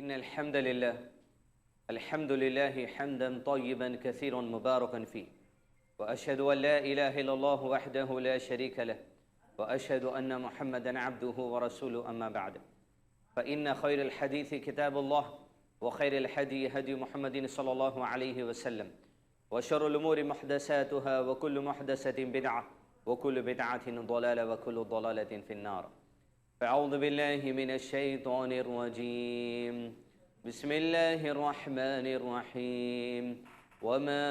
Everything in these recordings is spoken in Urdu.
إن الحمد لله حمدا طيبا كثيرا مباركا فيه، وأشهد أن لا إله إلا الله وحده لا شريك له، وأشهد أن محمدا عبده ورسوله. أما بعد، فإن خير الحديث كتاب الله، وخير الهدي هدي محمد صلى الله عليه وسلم، وشر الأمور محدثاتها، وكل محدثة بدعة، وكل بدعة ضلالة، وكل ضلالة في النار. فأعوذ بالله من الشيطان الرجيم. بسم الله الرحمن الرحيم. وما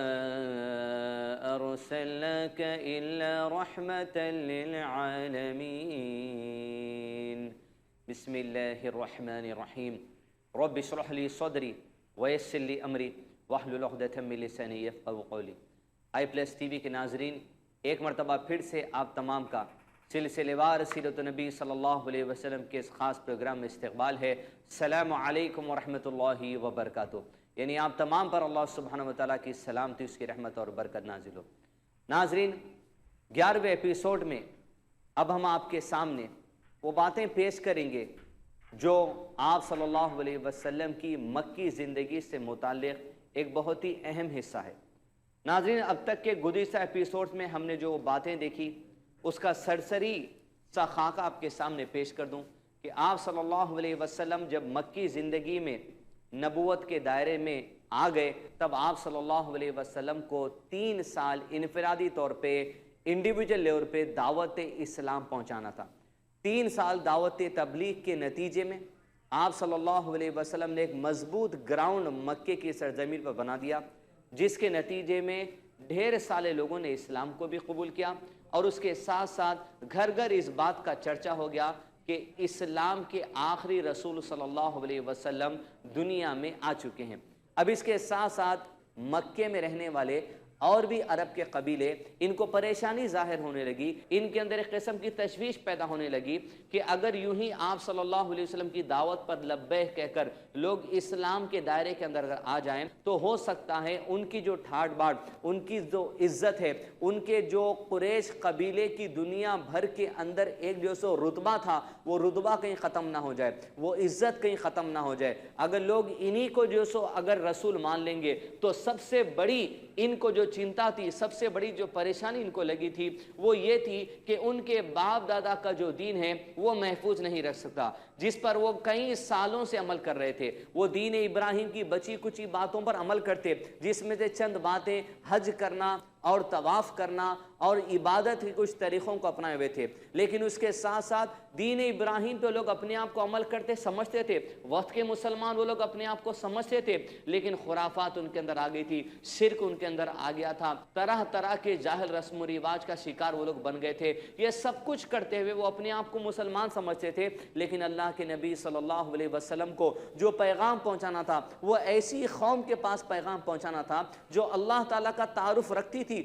أرسلناك إلا رحمة للعالمين. بسم الله الرحمن الرحيم. رب اشرح لي صدري ويسر لي أمري واحلل عقدة من لساني يفقهوا قولي. آئی پلس ٹی وی کے ناظرین، ایک مرتبہ پھر سے آپ تمام کا سلسلے وار سیرت النبی صلی اللہ علیہ وسلم کے اس خاص پروگرام میں استقبال ہے. السلام علیکم ورحمۃ اللہ وبرکاتہ. یعنی آپ تمام پر اللہ سبحانہ وتعالیٰ کی سلامتی، اس کی رحمت اور برکت نازل ہو. ناظرین، 11ویں ایپیسوڈ میں اب ہم آپ کے سامنے وہ باتیں پیش کریں گے جو آپ صلی اللہ علیہ وسلم کی مکی زندگی سے متعلق ایک بہت ہی اہم حصہ ہے. ناظرین، اب تک کے گزشتہ ایپیسوڈ میں ہم نے جو باتیں دیکھی اس کا سرسری سا خاکہ آپ کے سامنے پیش کر دوں کہ آپ صلی اللہ علیہ وسلم جب مکی زندگی میں نبوت کے دائرے میں آ گئے، تب آپ صلی اللہ علیہ وسلم کو 3 سال انفرادی طور پہ انڈیویجل لیول پہ دعوت اسلام پہنچانا تھا. 3 سال دعوت تبلیغ کے نتیجے میں آپ صلی اللہ علیہ وسلم نے ایک مضبوط گراؤنڈ مکے کی سرزمین پر بنا دیا، جس کے نتیجے میں ڈھیر سارے لوگوں نے اسلام کو بھی قبول کیا، اور اس کے ساتھ ساتھ گھر گھر اس بات کا چرچا ہو گیا کہ اسلام کے آخری رسول صلی اللہ علیہ وسلم دنیا میں آ چکے ہیں. اب اس کے ساتھ ساتھ مکے میں رہنے والے اور بھی عرب کے قبیلے، ان کو پریشانی ظاہر ہونے لگی، ان کے اندر ایک قسم کی تشویش پیدا ہونے لگی کہ اگر یوں ہی آپ صلی اللہ علیہ وسلم کی دعوت پر لبیک کہہ کر لوگ اسلام کے دائرے کے اندر اگر آ جائیں تو ہو سکتا ہے ان کی جو ٹھاٹ باٹ، ان کی جو عزت ہے، ان کے جو قریش قبیلے کی دنیا بھر کے اندر ایک جو سو رتبہ تھا، وہ رتبہ کہیں ختم نہ ہو جائے، وہ عزت کہیں ختم نہ ہو جائے. اگر لوگ انہی کو جو سو اگر رسول مان لیں گے تو سب سے بڑی ان کو جو چنتا تھی، سب سے بڑی جو پریشانی ان کو لگی تھی، وہ یہ تھی کہ ان کے باپ دادا کا جو دین ہے وہ محفوظ نہیں رکھ سکتا، جس پر وہ کئی سالوں سے عمل کر رہے تھے. وہ دین ابراہیم کی بچی کچی باتوں پر عمل کرتے، جس میں سے چند باتیں حج کرنا اور طواف کرنا اور عبادت کے کچھ طریقوں کو اپنائے ہوئے تھے. لیکن اس کے ساتھ ساتھ دین ابراہیم پہ لوگ اپنے آپ کو عمل کرتے سمجھتے تھے، وقت کے مسلمان وہ لوگ اپنے آپ کو سمجھتے تھے، لیکن خرافات ان کے اندر آ گئی تھی، شرک ان کے اندر آ گیا تھا، طرح طرح کے جاہل رسم و رواج کا شکار وہ لوگ بن گئے تھے. یہ سب کچھ کرتے ہوئے وہ اپنے آپ کو مسلمان سمجھتے تھے، لیکن اللہ کے نبی صلی اللہ علیہ وسلم کو جو پیغام پہنچانا تھا وہ ایسی قوم کے پاس پیغام پہنچانا تھا جو اللہ تعالیٰ کا تعارف رکھتی تھی،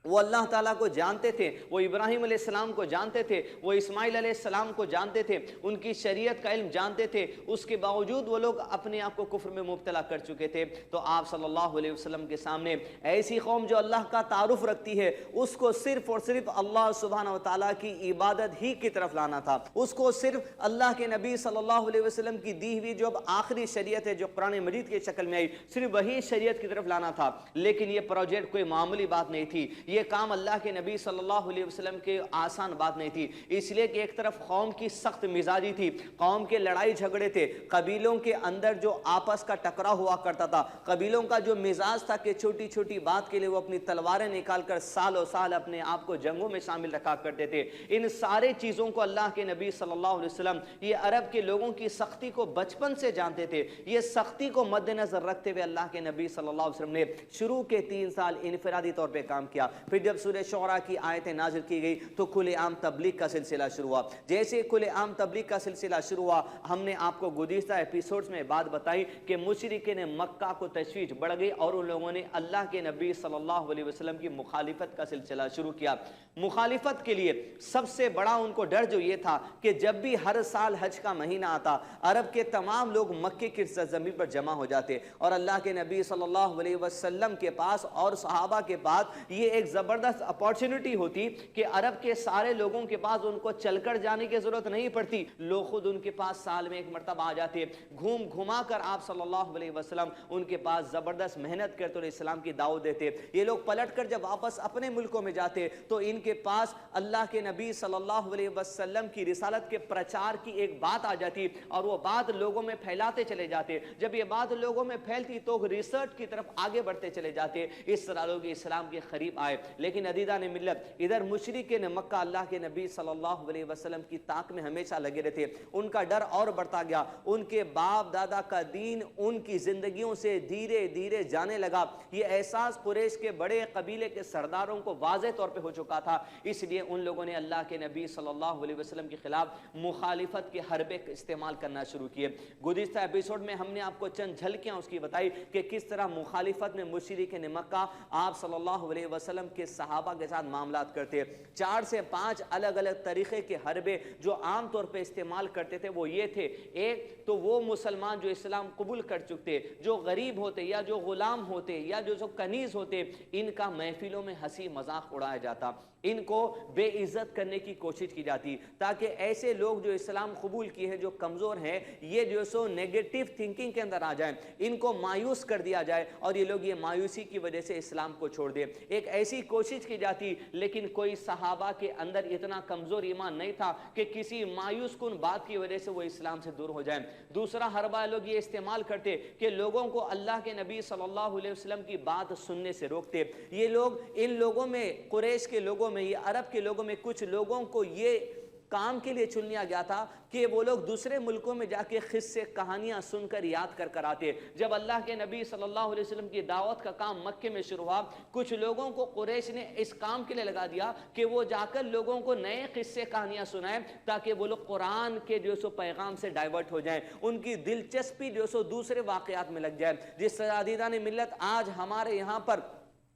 وہ اللہ تعالیٰ کو جانتے تھے، وہ ابراہیم علیہ السلام کو جانتے تھے، وہ اسماعیل علیہ السلام کو جانتے تھے، ان کی شریعت کا علم جانتے تھے. اس کے باوجود وہ لوگ اپنے آپ کو کفر میں مبتلا کر چکے تھے. تو آپ صلی اللہ علیہ وسلم کے سامنے ایسی قوم جو اللہ کا تعارف رکھتی ہے، اس کو صرف اور صرف اللہ سبحانہ وتعالیٰ کی عبادت ہی کی طرف لانا تھا. اس کو صرف اللہ کے نبی صلی اللہ علیہ وسلم کی دی ہوئی جو اب آخری شریعت ہے جو قرآن مجید کی شکل میں آئی، صرف وہی شریعت کی طرف لانا تھا. لیکن یہ پروجیکٹ کوئی معمولی بات نہیں تھی، یہ کام اللہ کے نبی صلی اللہ علیہ وسلم کے آسان بات نہیں تھی. اس لیے کہ ایک طرف قوم کی سخت مزاجی تھی، قوم کے لڑائی جھگڑے تھے، قبیلوں کے اندر جو آپس کا ٹکراؤ ہوا کرتا تھا، قبیلوں کا جو مزاج تھا کہ چھوٹی چھوٹی بات کے لیے وہ اپنی تلواریں نکال کر سال و سال اپنے آپ کو جنگوں میں شامل رکھا کرتے تھے. ان سارے چیزوں کو اللہ کے نبی صلی اللہ علیہ وسلم یہ عرب کے لوگوں کی سختی کو بچپن سے جانتے تھے. یہ سختی کو مد نظر رکھتے ہوئے اللہ کے نبی صلی اللہ علیہ وسلم نے شروع کے 3 سال انفرادی طور پہ کام کیا. پھر جب سورہ شعراء کی آیتیں نازل کی گئی تو کھلے عام تبلیغ کا سلسلہ شروع ہوا. جیسے کھلے عام تبلیغ کا سلسلہ شروع ہوا، ہم نے آپ کو گزشتہ ایپیسوڈز میں بات بتائی کہ مشرکین مکہ کو تشویش بڑھ گئی اور ان لوگوں نے اللہ کے نبی صلی اللہ علیہ وسلم کی مخالفت کا سلسلہ شروع کیا. مخالفت کے لیے سب سے بڑا ان کو ڈر جو یہ تھا کہ جب بھی ہر سال حج کا مہینہ آتا، عرب کے تمام لوگ مکے کی سرزمین پر جمع ہو جاتے اور اللہ کے نبی صلی اللہ علیہ وسلم کے پاس اور صحابہ کے پاس یہ ایک زبردست اپارچونٹی ہوتی کہ عرب کے سارے لوگوں کے پاس ان کو چل کر جانے کی ضرورت نہیں پڑتی، لوگ خود ان کے پاس سال میں ایک مرتبہ آ جاتے، گھوم گھما کر آپ صلی اللہ علیہ وسلم ان کے پاس زبردست محنت کرتے اور اسلام کی دعوت دیتے۔ یہ لوگ پلٹ کر جب واپس اپنے ملکوں میں جاتے تو ان کے پاس اللہ کے نبی صلی اللہ علیہ وسلم کی رسالت کے پرچار کی ایک بات آ جاتی اور وہ بات لوگوں میں پھیلاتے چلے جاتے۔ جب یہ بات لوگوں میں پھیلتی تو ریسرچ کی طرف آگے بڑھتے چلے جاتے، اس طرح لوگ اسلام کے قریب آئے۔ لیکن عزیزان ملت، ادھر مشرکین مکہ اللہ کے نبی صلی اللہ علیہ وسلم کی طاق میں ہمیشہ لگے رہتے، ان کا ڈر اور بڑھتا گیا، ان کے باپ دادا کا دین ان کی زندگیوں سے دھیرے دھیرے جانے لگا۔ یہ احساس قریش کے بڑے قبیلے کے سرداروں کو واضح طور پہ ہو چکا تھا، اس لیے ان لوگوں نے اللہ کے نبی صلی اللہ علیہ وسلم کے خلاف مخالفت کے حربے استعمال کرنا شروع کیے۔ گزشتہ ایپیسوڈ میں ہم نے آپ کو چند جھلکیاں اس کی بتائی کہ کس طرح مخالفت میں مشرکین مکہ آپ صلی اللہ علیہ وسلم کے صحابہ کے ساتھ معاملات کرتے۔ 4 سے 5 الگ الگ طریقے کے حربے جو عام طور پہ استعمال کرتے تھے وہ یہ تھے، ایک تو وہ مسلمان جو اسلام قبول کر چکتے، جو غریب ہوتے یا جو غلام ہوتے یا جو کنیز ہوتے، ان کا محفلوں میں ہنسی مذاق اڑایا جاتا، ان کو بے عزت کرنے کی کوشش کی جاتی تاکہ ایسے لوگ جو اسلام قبول کیے ہیں، جو کمزور ہیں، یہ جو سو نیگیٹو تھنکنگ کے اندر آ جائیں، ان کو مایوس کر دیا جائے اور یہ لوگ یہ مایوسی کی وجہ سے اسلام کو چھوڑ دیں۔ ایک ایسی کوشش کی جاتی، لیکن کوئی صحابہ کے اندر اتنا کمزور ایمان نہیں تھا کہ کسی مایوس کن بات کی وجہ سے وہ اسلام سے دور ہو جائیں۔ دوسرا حربہ لوگ یہ استعمال کرتے کہ لوگوں کو اللہ کے نبی صلی اللہ علیہ وسلم کی بات سننے سے روکتے۔ یہ لوگ ان لوگوں میں، قریش کے لوگوں میں، یہ عرب کے لوگوں میں کچھ لوگوں کو یہ کام کے لیے چن لیا گیا تھا کہ وہ لوگ دوسرے ملکوں میں جا کے قصے کہانیاں سن کر یاد کر آتے۔ جب اللہ کے نبی صلی اللہ علیہ وسلم کی دعوت کا کام مکے میں شروع ہوا، کچھ لوگوں کو قریش نے اس کام کے لیے لگا دیا کہ وہ جا کر لوگوں کو نئے قصے کہانیاں سنائیں تاکہ وہ لوگ قرآن کے جو سو پیغام سے ڈائیورٹ ہو جائیں، ان کی دلچسپی جو سو دوسرے واقعات میں لگ جائے۔ جس طرح عزیزان ملت، آج ہمارے یہاں پر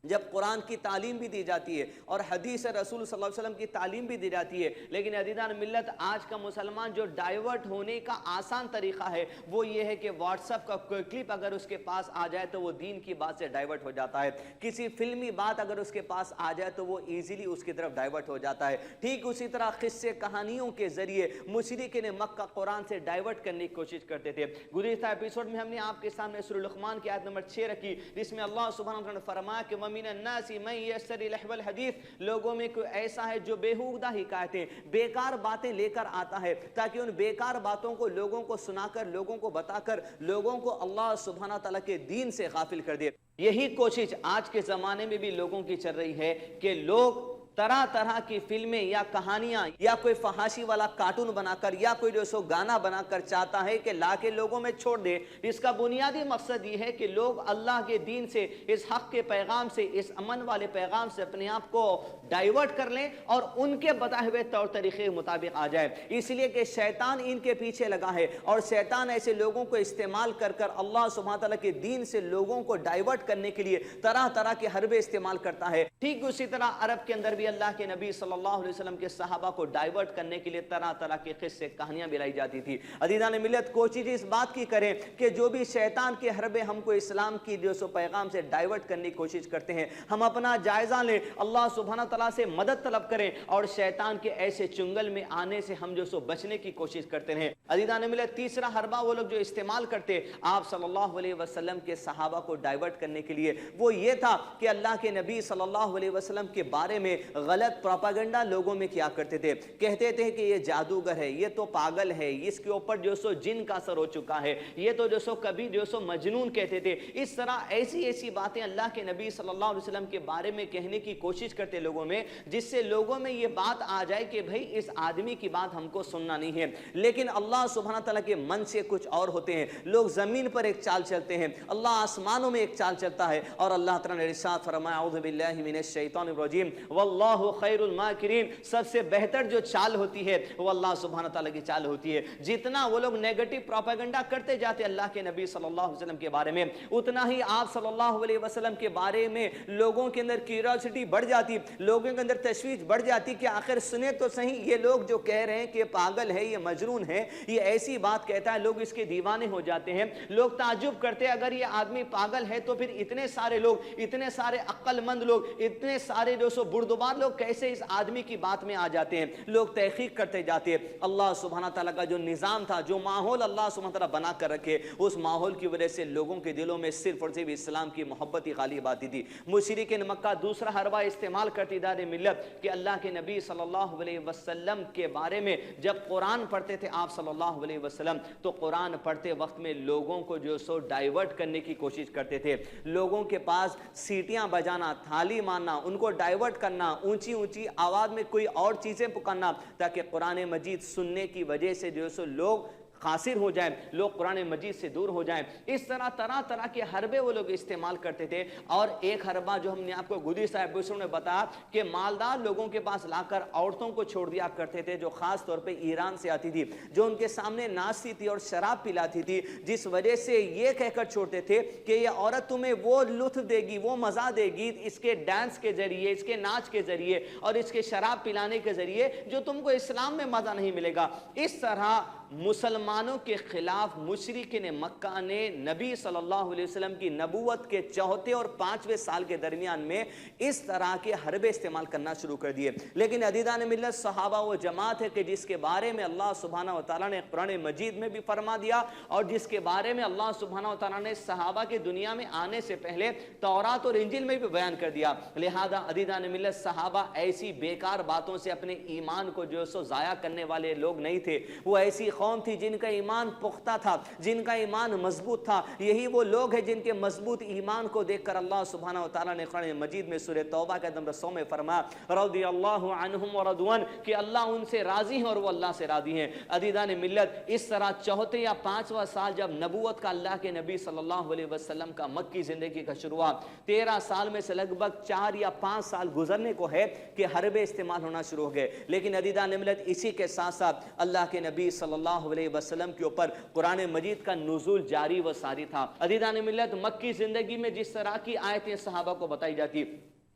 جب قرآن کی تعلیم بھی دی جاتی ہے اور حدیث رسول صلی اللہ علیہ وسلم کی تعلیم بھی دی جاتی ہے، لیکن عزیزان ملت، آج کا مسلمان جو ڈائیورٹ ہونے کا آسان طریقہ ہے وہ یہ ہے کہ واٹس ایپ کا کوئی کلپ اگر اس کے پاس آ جائے تو وہ دین کی بات سے ڈائیورٹ ہو جاتا ہے، کسی فلمی بات اگر اس کے پاس آ جائے تو وہ ایزیلی اس کی طرف ڈائیورٹ ہو جاتا ہے۔ ٹھیک اسی طرح قصے کہانیوں کے ذریعے مشرکین مکہ قرآن سے ڈائیورٹ کرنے کی کوشش کرتے تھے۔ گزشتہ ایپیسوڈ میں ہم نے آپ کے سامنے سورہ لقمان کی آیت نمبر 6 رکھی، جس میں اللہ سبحانہ وتعالی نے فرمایا کہ وَمِنَ النَّاسِ مَن يَشْتَرِي لَهْوَ الْحَدِيثِ، لوگوں میں کوئی ایسا ہے جو بیہودہ حکایتیں، بیکار باتیں لے کر آتا ہے تاکہ ان بیکار باتوں کو لوگوں کو سنا کر، لوگوں کو بتا کر، لوگوں کو اللہ سبحانہ تعالیٰ کے دین سے غافل کر دے۔ یہی کوشش آج کے زمانے میں بھی لوگوں کی چل رہی ہے کہ لوگ طرح طرح کی فلمیں یا کہانیاں یا کوئی فحاشی والا کارٹون بنا کر یا کوئی جو سو گانا بنا کر چاہتا ہے کہ لا کے لوگوں میں چھوڑ دے۔ اس کا بنیادی مقصد یہ ہے کہ لوگ اللہ کے دین سے، اس حق کے پیغام سے، اس امن والے پیغام سے اپنے آپ کو ڈائیورٹ کر لیں اور ان کے بتائے ہوئے طور طریقے کے مطابق آ جائے، اس لیے کہ شیطان ان کے پیچھے لگا ہے اور شیطان ایسے لوگوں کو استعمال کر کر اللہ سبحانہ تعالیٰ کے دین سے لوگوں کو ڈائیورٹ کرنے کے لیے طرح طرح کے حربے استعمال کرتا ہے۔ ٹھیک اسی طرح عرب کے اندر بھی اللہ کے نبی صلی اللہ علیہ وسلم کے صحابہ کو ڈائیورٹ کرنے کے لیے طرح طرح کے قصے کہانیاں بلائی جاتی تھی۔ عزیزان ملت، کوشش اس بات کی کریں کہ جو بھی شیطان کے حربے ہم کو اسلام کی جو سو پیغام سے ڈائیورٹ کرنے کی کوشش کرتے ہیں، ہم اپنا جائزہ لیں، اللہ سبحانہ تعالیٰ سے مدد طلب کریں اور شیطان کے ایسے چنگل میں آنے سے ہم جو سو بچنے کی کوشش کرتے ہیں۔ عزیزان ملت، تیسرا حربہ وہ لوگ جو استعمال کرتے آپ صلی اللہ علیہ وسلم کے صحابہ کو ڈائیورٹ کرنے کے لیے، وہ یہ تھا کہ اللہ کے نبی صلی اللہ علیہ وسلم کے بارے میں غلط پروپیگنڈا لوگوں میں کیا کرتے تھے، کہتے تھے کہ یہ جادوگر ہے، یہ تو پاگل ہے، اس کے اوپر جو سو جن کا اثر ہو چکا ہے، یہ تو جو سو کبھی جو سو مجنون کہتے تھے۔ اس طرح ایسی باتیں اللہ کے نبی صلی اللہ علیہ وسلم کے بارے میں کہنے کی کوشش کرتے لوگوں میں، جس سے لوگوں میں یہ بات آ جائے کہ بھئی اس آدمی کی بات ہم کو سننا نہیں ہے۔ لیکن اللہ سبحانہ تعالیٰ کے من سے کچھ اور ہوتے ہیں، لوگ زمین پر ایک چال چلتے ہیں، اللہ آسمانوں میں ایک چال چلتا ہے، اور اللہ تعالیٰ نے ارشاد فرمایا اعوذ باللہ من الشیطان الرجیم واللہ واللہ خیر الماکرین، سب سے بہتر جو چال ہوتی ہے وہ اللہ سبحانہ تعالیٰ کی چال ہوتی ہے۔ جتنا وہ لوگ نیگیٹو پروپیگنڈا کرتے جاتے اللہ کے نبی صلی اللہ علیہ وسلم کے بارے میں، اتنا ہی آپ صلی اللہ علیہ وسلم کے بارے میں لوگوں کے اندر کیوریوسٹی بڑھ جاتی، لوگوں کے اندر تشویش بڑھ جاتی کہ آخر سنیں تو صحیح، یہ لوگ جو کہہ رہے ہیں کہ پاگل ہے، یہ مجنون ہے، یہ ایسی بات کہتا ہے، لوگ اس کے دیوانے ہو جاتے ہیں۔ لوگ تعجب کرتے ہیں اگر یہ آدمی پاگل ہے تو پھر اتنے سارے لوگ، اتنے سارے عقل مند لوگ، اتنے سارے جو سو بردبار لوگ کیسے اس آدمی کی بات میں آ جاتے ہیں؟ لوگ تحقیق کرتے جاتے ہیں۔ اللہ سبحانہ تعالیٰ کا جو نظام تھا، جو ماحول اللہ سبحانہ تعالیٰ بنا کر رکھے، اس ماحول کی وجہ سے لوگوں کے دلوں میں صرف اور صرف اسلام کی محبت ہی غالب آتی تھی۔ مشرکین مکہ دوسرا حربہ استعمال کرتی دار ملت کہ اللہ کے نبی صلی اللہ علیہ وسلم کے بارے میں جب قرآن پڑھتے تھے آپ صلی اللہ علیہ وسلم، تو قرآن پڑھتے وقت میں لوگوں کو جو سو ڈائیورٹ کرنے کی کوشش کرتے تھے، لوگوں کے پاس سیٹیاں بجانا، تھالی مارنا، ان کو ڈائیورٹ کرنا، اونچی اونچی آواز میں کوئی اور چیزیں پکارنا، تاکہ قرآن مجید سننے کی وجہ سے جو سو لوگ خاسر ہو جائیں، لوگ قرآن مجید سے دور ہو جائیں۔ اس طرح طرح طرح کے حربے وہ لوگ استعمال کرتے تھے۔ اور ایک حربہ جو ہم نے آپ کو گزشتہ ایپیسوڈ میں بتایا کہ مالدار لوگوں کے پاس لا کر عورتوں کو چھوڑ دیا کرتے تھے، جو خاص طور پہ ایران سے آتی تھی، جو ان کے سامنے ناچتی تھی اور شراب پلاتی تھی، جس وجہ سے یہ کہہ کر چھوڑتے تھے کہ یہ عورت تمہیں وہ لطف دے گی، وہ مزہ دے گی اس کے ڈانس کے ذریعے، اس کے ناچ کے ذریعے اور اس کے شراب پلانے کے ذریعے، جو تم کو اسلام میں مزہ نہیں ملے گا۔ اس طرح مسلمانوں کے خلاف مشرکین مکہ نے نبی صلی اللہ علیہ وسلم کی نبوت کے 4 اور 5ویں سال کے درمیان میں اس طرح کے حربے استعمال کرنا شروع کر دیے۔ لیکن عزیزان ملت، صحابہ وہ جماعت ہے کہ جس کے بارے میں اللہ سبحانہ وتعالیٰ نے قرآن مجید میں بھی فرما دیا، اور جس کے بارے میں اللہ سبحانہ وتعالیٰ نے صحابہ کے دنیا میں آنے سے پہلے تورات اور انجیل میں بھی بیان کر دیا۔ لہذا عزیزان ملت، صحابہ ایسی بیکار باتوں سے اپنے ایمان کو جو سو ضائع کرنے والے لوگ نہیں تھے، وہ ایسی قوم تھی جن کا ایمان پختہ تھا، جن کا ایمان مضبوط تھا۔ یہی وہ لوگ ہیں جن کے مضبوط ایمان کو دیکھ کر اللہ سبحانہ وتعالیٰ نے قرآن مجید میں سورہ توبہ کے نمبر 100 میں فرمایا رضی اللہ عنہم ورضوان، کہ اللہ ان سے راضی ہیں اور وہ اللہ سے راضی ہیں۔ عزیزان ملت، اس طرح 4 یا 5واں سال جب نبوت کا اللہ کے نبی صلی اللہ علیہ وسلم کا مکی زندگی کا شروع ہوا، 13 سال میں سے لگ بھگ 4 یا 5 سال گزرنے کو ہے کہ حربے استعمال ہونا شروع ہو گئے۔ لیکن عزیزان ملت، اسی کے ساتھ ساتھ اللہ کے نبی صلی اللہ علیہ وسلم کے اوپر قرآن مجید کا نزول جاری و ساری تھا۔ عزیزان ملت، مکی زندگی میں جس طرح کی آیتیں صحابہ کو بتائی جاتی،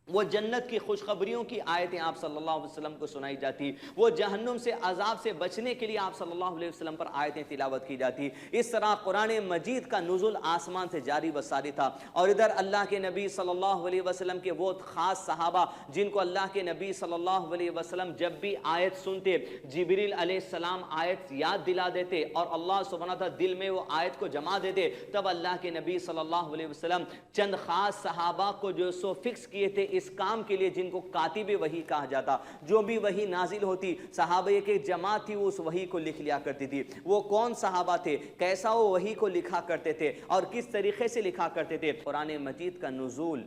وہ جنت کی خوشخبریوں کی آیتیں آپ صلی اللہ علیہ وسلم کو سنائی جاتی، وہ جہنم سے عذاب سے بچنے کے لیے آپ صلی اللہ علیہ وسلم پر آیتیں تلاوت کی جاتی۔ اس طرح قرآن مجید کا نزول آسمان سے جاری و ساری تھا۔ اور ادھر اللہ کے نبی صلی اللہ علیہ وسلم کے وہ خاص صحابہ جن کو اللہ کے نبی صلی اللہ علیہ وسلم جب بھی آیت سنتے، جبریل علیہ السلام آیت یاد دلا دیتے اور اللہ سبحانہ تعالیٰ دل میں وہ آیت کو جما دیتے، تب اللہ کے نبی صلی اللہ علیہ وسلم چند خاص صحابہ کو جو سو فکس کیے تھے اس کام کے لیے، جن کو کاتب وحی کہا جاتا۔ جو بھی وحی نازل ہوتی، صحابہ کی جماعت تھی، وہ اس وحی کو لکھ لیا کرتی تھی۔ وہ کون صحابہ تھے، کیسا وہ وحی کو لکھا کرتے تھے اور کس طریقے سے لکھا کرتے تھے؟ قرآن مجید کا نزول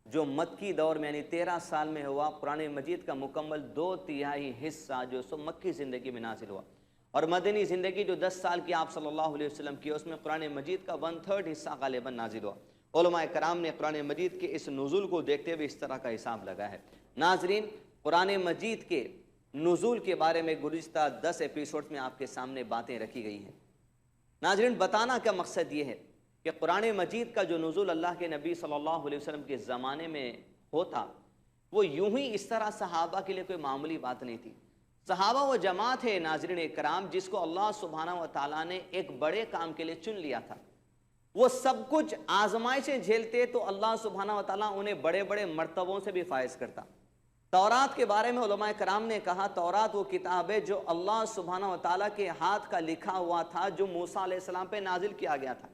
جو مکی دور میں یعنی 13 سال میں ہوا، قرآن مجید کا مکمل 2/3 حصہ جو سو مکی زندگی میں نازل ہوا، اور مدنی زندگی جو 10 سال کی آپ صلی اللہ علیہ وسلم کی، اس میں قرآن مجید کا 1/3 حصہ غالباً نازل ہوا۔ علماء کرام نے قرآن مجید کے اس نزول کو دیکھتے ہوئے اس طرح کا حساب لگا ہے۔ ناظرین، قرآن مجید کے نزول کے بارے میں گزشتہ 10 ایپیسوڈ میں آپ کے سامنے باتیں رکھی گئی ہیں۔ ناظرین، بتانا کا مقصد یہ ہے کہ قرآن مجید کا جو نزول اللہ کے نبی صلی اللہ علیہ وسلم کے زمانے میں ہوتا، وہ یوں ہی اس طرح صحابہ کے لیے کوئی معمولی بات نہیں تھی۔ صحابہ وہ جماعت ہے ناظرین کرام جس کو اللہ سبحانہ و تعالیٰ نے ایک بڑے کام کے لیے چن لیا تھا۔ وہ سب کچھ آزمائشیں جھیلتے تو اللہ سبحانہ و تعالیٰ انہیں بڑے بڑے مرتبوں سے بھی فائز کرتا۔ تورات کے بارے میں علماء کرام نے کہا، تورات وہ کتاب ہے جو اللہ سبحانہ و تعالیٰ کے ہاتھ کا لکھا ہوا تھا، جو موسیٰ علیہ السلام پہ نازل کیا گیا تھا۔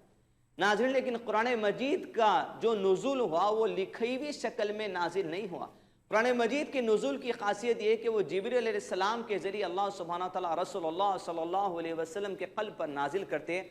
ناظرین، لیکن قرآن مجید کا جو نزول ہوا وہ لکھی ہوئی شکل میں نازل نہیں ہوا۔ قرآن مجید کے نزول کی خاصیت یہ کہ وہ جبریل علیہ السلام کے ذریعے اللہ سبحانہ و تعالیٰ رسول اللہ صلی اللہ علیہ وسلم کے قلب پر نازل کرتے۔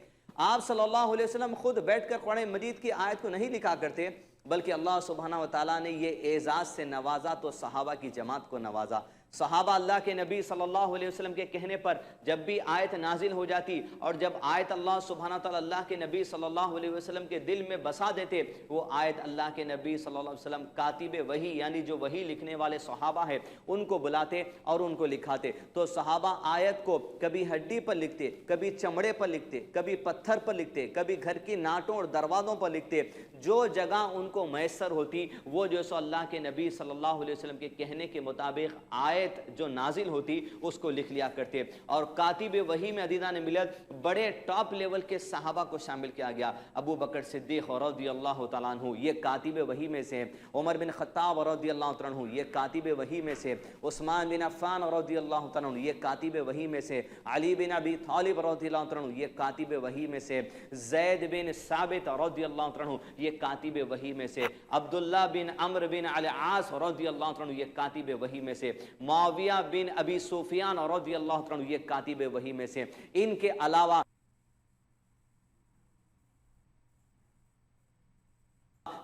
آپ صلی اللہ علیہ وسلم خود بیٹھ کر قرآن مجید کی آیت کو نہیں لکھا کرتے، بلکہ اللہ سبحانہ و تعالیٰ نے یہ اعزاز سے نوازا تو صحابہ کی جماعت کو نوازا۔ صحابہ اللہ کے نبی صلی اللہ علیہ وسلم کے کہنے پر جب بھی آیت نازل ہو جاتی اور جب آیت اللہ سبحانہ تعالیٰ اللہ کے نبی صلی اللہ علیہ وسلم کے دل میں بسا دیتے، وہ آیت اللہ کے نبی صلی اللہ علیہ وسلم کاتب وحی یعنی جو وحی لکھنے والے صحابہ ہیں ان کو بلاتے اور ان کو لکھاتے۔ تو صحابہ آیت کو کبھی ہڈی پر لکھتے، کبھی چمڑے پر لکھتے، کبھی پتھر پر لکھتے، کبھی گھر کی ناٹوں اور دروازوں پر لکھتے، جو جگہ ان کو میسر ہوتی وہ جو سو اللہ کے نبی صلی اللہ علیہ وسلم کے کہنے کے مطابق آیت جو نازل ہوتی اس کو لکھ لیا کرتے۔ اور کاتب وحی میں عزیزان ملت بڑے ٹاپ لیول کے صحابہ کو شامل کیا گیا۔ ابو بکر صدیق رضی اللہ تعالیٰ عنہ یہ کاتب وحی میں سے، عمر بن خطاب رضی اللہ تعالیٰ عنہ یہ کاتب وحی میں سے، عثمان بن عفان رضی اللہ تعالیٰ عنہ یہ کاتب وحی میں سے، علی بن ابی طالب رضی اللہ تعالیٰ عنہ یہ کاتب وحی میں سے، زید بن ثابت رضی اللہ تعالیٰ عنہ یہ کاتب وحی میں سے، عبداللہ بن عمرو بن العاص رضی اللہ تعالیٰ عنہ یہ کاتب وحی میں سے، معاویہ بن ابی سفیان رضی اللہ تعالیٰ عنہ یہ کاتب وحی میں سے۔ ان کے علاوہ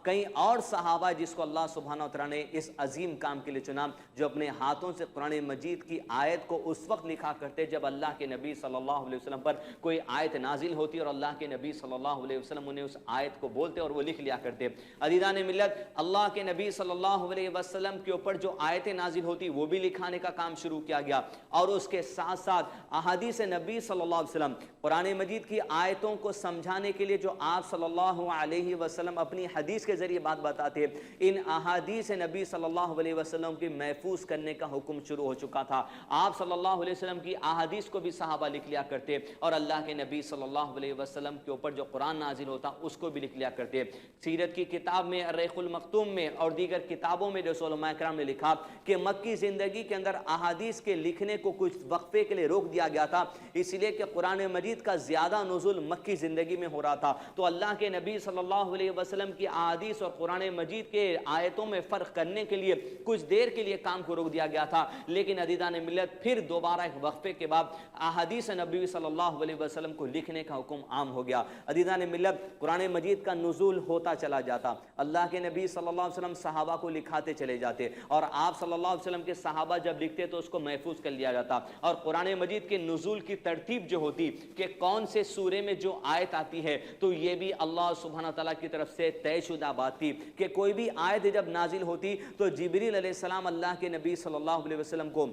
کئی اور صحابہ جس کو اللہ سبحانہ وتعالیٰ نے اس عظیم کام کے لیے چنا، جو اپنے ہاتھوں سے قرآن مجید کی آیت کو اس وقت لکھا کرتے جب اللہ کے نبی صلی اللہ علیہ وسلم پر کوئی آیت نازل ہوتی اور اللہ کے نبی صلی اللہ علیہ وسلم انہیں اس آیت کو بولتے اور وہ لکھ لیا کرتے۔ عزیزان ملت اللہ کے نبی صلی اللہ علیہ وسلم کے اوپر جو آیتیں نازل ہوتی وہ بھی لکھانے کا کام شروع کیا گیا، اور اس کے ساتھ ساتھ احادیث نبی صلی اللہ علیہ وسلم قرآن مجید کی آیتوں کو سمجھانے کے لیے جو آپ صلی اللہ علیہ وسلم اپنی حدیث کے ذریعے بات بتاتے، ان احادیث نبی صلی اللہ علیہ وسلم کی محفوظ کرنے کا حکم شروع ہو چکا تھا۔ آپ صلی اللہ علیہ وسلم کی احادیث کو بھی صحابہ لکھ لیا کرتے، اور اللہ کے نبی صلی اللہ علیہ وسلم کے اوپر جو قرآن نازل ہوتا اس کو بھی لکھ لیا کرتے۔ سیرت کی کتاب میں الرحیق المختوم میں اور دیگر کتابوں میں جو علماء کرام نے لکھا کہ مکی زندگی کے اندر احادیث کے لکھنے کو کچھ وقفے کے لیے روک دیا گیا تھا، اس لیے کہ قرآن مجید کا زیادہ نزول مکی زندگی میں ہو رہا تھا، تو اللہ کے نبی صلی اللہ علیہ وسلم کی احادیث اور قرآن مجید کے آیتوں میں فرق کرنے کے لیے کچھ دیر کے لیے کام کو روک دیا گیا تھا۔ لیکن عزیزان ملت پھر دوبارہ ایک وقفے کے بعد احادیث نبی صلی اللہ علیہ وسلم کو لکھنے کا حکم عام ہو گیا۔ عزیزان ملت قرآن مجید کا نزول ہوتا چلا جاتا، اللہ کے نبی صلی اللہ علیہ وسلم صحابہ کو لکھاتے چلے جاتے، اور آپ صلی اللہ علیہ وسلم کے صحابہ جب لکھتے تو اس کو محفوظ کر لیا جاتا، اور قرآن مجید کے نزول کی ترتیب جو ہوتی کہ کون سے سورے میں جو آیت آتی ہے تو یہ بھی اللہ سبحانہ تعالیٰ کی طرف سے طے شدہ بات تھی کہ کوئی بھی آیت جب نازل ہوتی تو جبریل علیہ السلام اللہ کے نبی صلی اللہ علیہ وسلم کو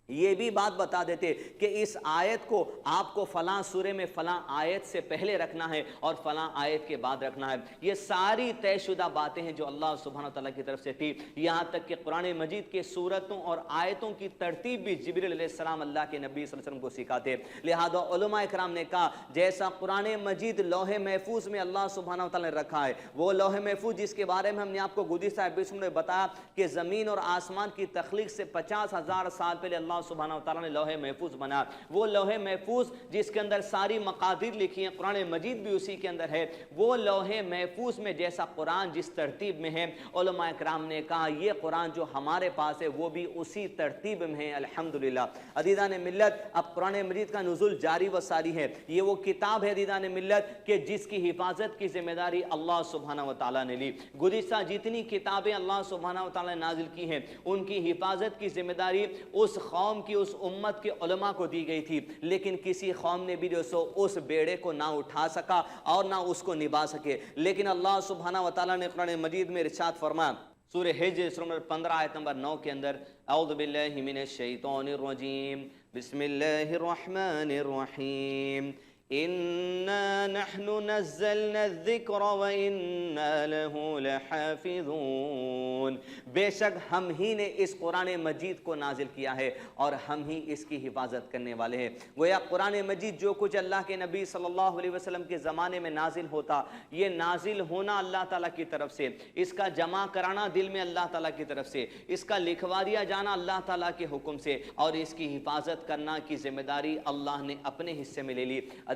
یہ بھی بات بتا دیتے کہ اس آیت کو آپ کو فلاں سورے میں فلاں آیت سے پہلے رکھنا ہے اور فلاں آیت کے بعد رکھنا ہے۔ یہ ساری طے شدہ باتیں ہیں جو اللہ سبحانہ تعالیٰ کی طرف سے تھی، یہاں تک کہ قرآن مجید کے سورتوں اور آیتوں کی ترتیب بھی جبریل علیہ السلام اللہ کے نبی صلی اللہ علیہ وسلم کو سکھاتے۔ لہذا علماء کرام نے کہا جیسا قرآن مجید لوح محفوظ میں اللہ سبحانہ تعالیٰ نے رکھا ہے، وہ لوح محفوظ جس کے بارے میں ہم نے آپ کو گزشتہ ایپیسوڈ میں بتایا کہ زمین اور آسمان کی تخلیق سے 50,000 سال پہلے اللہ سبحانہ وتعالیٰ نے لوح محفوظ بنا، وہ لوح محفوظ جس کے اندر ساری مقادیر لکھی ہیں، قرآن مجید بھی اسی کے اندر ہے، وہ لوح محفوظ میں جیسا قرآن جس ترتیب میں ہے، علماء کرام نے کہا یہ قرآن جو ہمارے پاس ہے وہ بھی اسی ترتیب میں ہے۔ الحمدللہ عزیزان ملت اب قرآن مجید کا نزول جاری و ساری ہے، یہ وہ کتاب ہے عزیزان ملت کہ جس کی حفاظت کی ذمہ داری اللہ سبحانہ وتعالیٰ نے لی۔ گزشتہ جتنی کتابیں اللہ سبحانہ وتعالیٰ نے نازل کی ہیں ان کی حفاظت کی ذمہ داری اس قوم کی، اس امت کے علماء کو دی گئی تھی، لیکن کسی قوم نے بھی جو سو اس بیڑے کو نہ اٹھا سکا اور نہ اس کو نبھا سکے۔ لیکن اللہ سبحانہ وتعالیٰ نے قرآن مجید میں ارشاد فرمایا سورہ حجر سورہ نمبر 15 آیت نمبر 9 کے اندر، اعوذ باللہ من الشیطان الرجیم بسم اللہ الرحمن الرحیم اِنَّا نَحْنُ نَزَّلْنَا الذِّكْرَ وَإِنَّا لَهُ لَحَافِظُونَ، بے شک ہم ہی نے اس قرآن مجید کو نازل کیا ہے اور ہم ہی اس کی حفاظت کرنے والے ہیں۔ گویا قرآن مجید جو کچھ اللہ کے نبی صلی اللہ علیہ وسلم کے زمانے میں نازل ہوتا، یہ نازل ہونا اللہ تعالیٰ کی طرف سے، اس کا جمع کرانا دل میں اللہ تعالیٰ کی طرف سے، اس کا لکھوا دیا جانا اللہ تعالیٰ کے حکم سے، اور اس کی حفاظت کرنا کی ذمہ داری اللہ نے اپنے حصے میں لے لی۔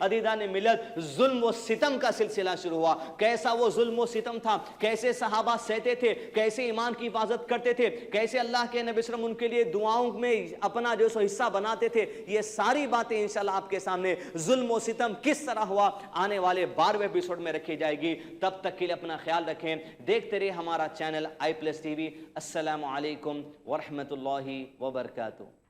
عزیزان ملت, ظلم و ستم کا سلسلہ شروع ہوا. کیسا وہ ظلم و ستم تھا, کیسے صحابہ سہتے تھے, کیسے ایمان کی حفاظت کرتے تھے, کیسے اللہ کے نبی صلی اللہ علیہ وسلم ان کے لیے دعاؤں میں اپنا جو سو حصہ بناتے تھے. یہ ساری باتیں انشاءاللہ آپ کے سامنے ظلم و ستم کس طرح ہوا آنے والے 12ویں ایپیسوڈ میں رکھی جائے گی. تب تک کے لیے اپنا خیال رکھیں, دیکھتے رہے ہمارا channel I plus T V. السلام علیکم ورحمۃ اللہ وبرکاتہ.